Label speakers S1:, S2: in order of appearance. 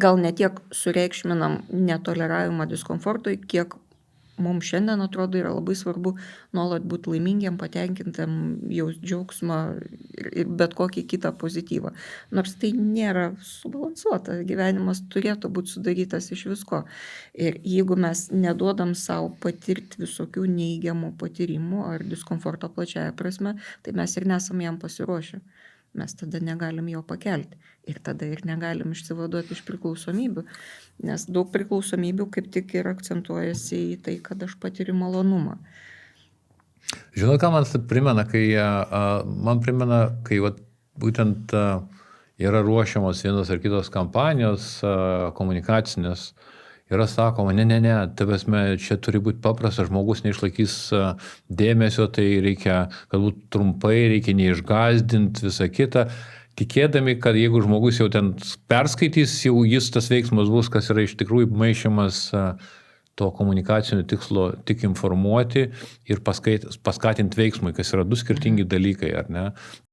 S1: gal ne tiek sureikšminam netoleravimą diskomfortui, kiek mums šiandien atrodo yra labai svarbu nuolat būti laimingiem, patenkintam, jaust džiaugsmą ir bet kokį kitą pozityvą. Nors tai nėra subalansuota, gyvenimas turėtų būti sudarytas iš visko. Ir jeigu mes neduodam savo patirti visokių neįgiamų patyrimų ar diskomforto plačiaja prasme, tai mes ir nesam jam pasiruošę. Mes tada negalim jo pakelti ir tada ir negalim išsivaduoti iš priklausomybių, nes daug priklausomybių kaip tik ir akcentuojasi į tai, kad aš patiriu malonumą.
S2: Žinot, ką man primena, kai būtent yra ruošiamos vienos ar kitos kampanijos komunikacinės, yra sakoma, ne, čia turi būti paprastas, žmogus neišlaikys dėmesio, tai reikia, kad būtų trumpai, reikia neišgąsdinti visą kitą, tikėdami, kad jeigu žmogus jau ten perskaitys, jau jis tas veiksmas bus, kas yra iš tikrųjų maišymas to komunikacinio tikslo tik informuoti ir paskatinti veiksmui, kas yra du skirtingi dalykai, ar ne?